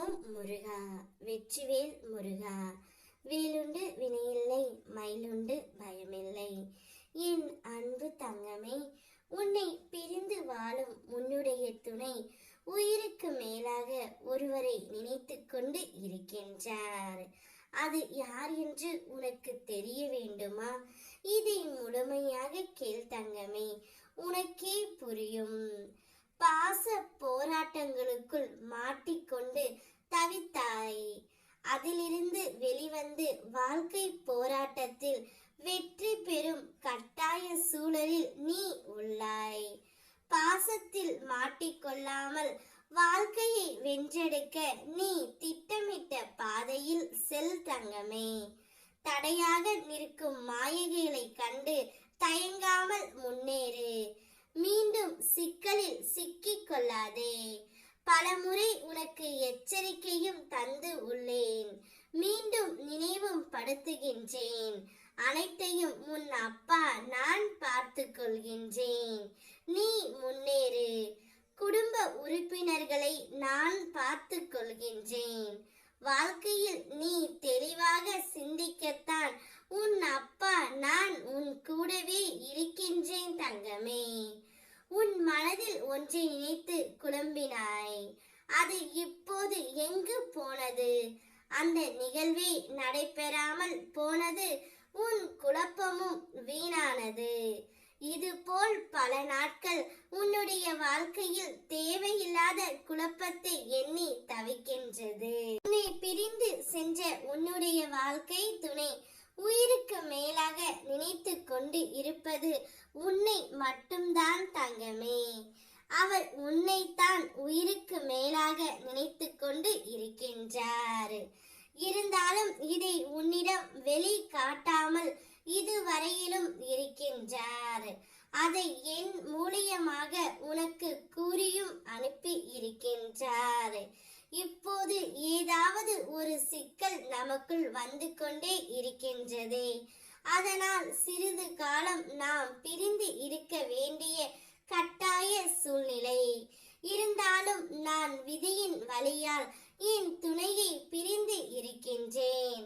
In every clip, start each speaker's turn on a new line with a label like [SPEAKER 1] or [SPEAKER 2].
[SPEAKER 1] ஓம் முருகா, வெற்றிவேல் முருகா. வேலுண்டு வினையில்லை, மயிலுண்டு பயமில்லை. என் அன்பு தங்கமே, உன்னை பிரிந்து வாழும் உன்னுடைய துணை உயிருக்கு மேலாக ஒருவரை நினைத்து கொண்டு இருக்கின்றார். அது யார் என்று உனக்கு தெரிய வேண்டுமா? இதை முழுமையாக கேள் தங்கமே, உனக்கே புரியும். பாச போராட்டங்களுக்குள் மாட்டிக்கொண்டு தவித்தாய். அதிலிருந்து வெளிவந்து வாழ்க்கை போராட்டத்தில் வெற்றி பெறும் கட்டாய சூழலில் நீ உள்ளாய். பாசத்தில் மாட்டிக்கொள்ளாமல் வாழ்க்கையை வென்றெடுக்க நீ திட்டமிட்ட பாதையில் செல் தங்கமே. தடையாக நிற்கும் மாயைகளை கண்டு தயங்காமல் முன்னேறு. மீண்டும் சிக்கலில் சிக்கிக் கொள்ளாதே. பலமுறை உனக்கு எச்சரிக்கையும் தந்து உள்ளேன். மீண்டும் நினைவும் படுத்துகின்றேன். அனைத்தையும் உன் அப்பா நான் பார்த்து கொள்கின்றேன். நீ முன்னேறு. குடும்ப உறுப்பினர்களை நான் பார்த்து கொள்கின்றேன். வாழ்க்கையில் நீ தெளிவாக சிந்திக்கத்தான் உன் அப்பா நான் உன் கூடவே இருக்கின்றேன் தங்கமே. உன் மனதில் ஒன்றை நினைத்து குழம்பினாய். அது இப்போது எங்கு போனது? அந்த நிகழ்வே நடைபெறாமல் போனது. உன் குழப்பமும் வீணானது. இதுபோல் பல நாட்கள் உன்னுடைய வாழ்க்கையில் தேவையில்லாத குழப்பத்தை எண்ணி தவிக்கின்றது. உன்னை பிரிந்து சென்ற உன்னுடைய வாழ்க்கை துணை உயிருக்கு மேலாக நினைத்து கொண்டு இருப்பது உன்னை மட்டும்தான் தங்கமே. அவர் உன்னைத்தான் உயிருக்கு மேலாக நினைத்து கொண்டு இருக்கின்றார். இருந்தாலும் இதை உன்னிடம் வெளி காட்டாமல் இதுவரையிலும் இருக்கின்றார். அதை என் மூலியமாக உனக்கு கூறியும் அனுப்பி இருக்கின்றார். இப்போது ஏதாவது ஒரு சிக்கல் நமக்குள் வந்து கொண்டே இருக்கின்றது. அதனால் சிறிது காலம் நாம் பிரிந்து இருக்க வேண்டிய கட்டாய சூழ்நிலை. இருந்தாலும் நான் விதியின் வழியால் என் துணையை பிரிந்து இருக்கின்றேன்.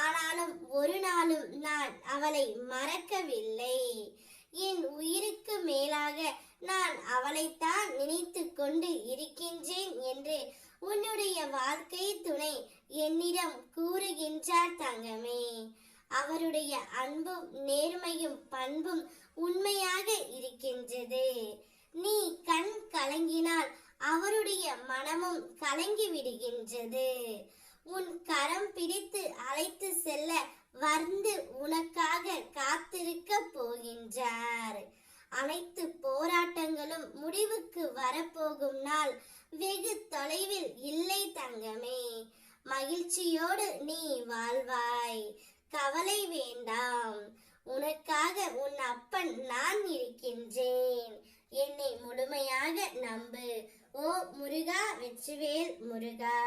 [SPEAKER 1] ஆனாலும் ஒரு நாளும் நான் அவளை மறக்கவில்லை. என் உயிருக்கு மேலாக நான் அவளைத்தான் நினைத்து கொண்டு இருக்கின்றேன் என்று உன்னுடைய வாழ்க்கை துணை என்னிடம் கூறுகின்றார் தங்கமே. அவருடைய அன்பும் நேர்மையும் பண்பும் உண்மையாக இருக்கின்றது. நீ கண் கலங்கினால் அவருடைய மனமும் கலங்கி விடுகின்றது. உன் கரம் பிடித்து அழைத்து செல்ல வந்து உனக்காக காத்திருக்க போகின்றார். அனைத்து போராட்டங்களும் முடிவுக்கு வரப்போகும் நாள் வெகு தொலைவில் இல்லை தங்கமே. மகிழ்ச்சியோடு நீ வாழ்வாய். கவலை வேண்டாம். உனக்காக உன் அப்பன் நான் இருக்கின்றேன். என்னை முழுமையாக நம்பு. ஓ முருகா, வெற்றிவேல் முருகா.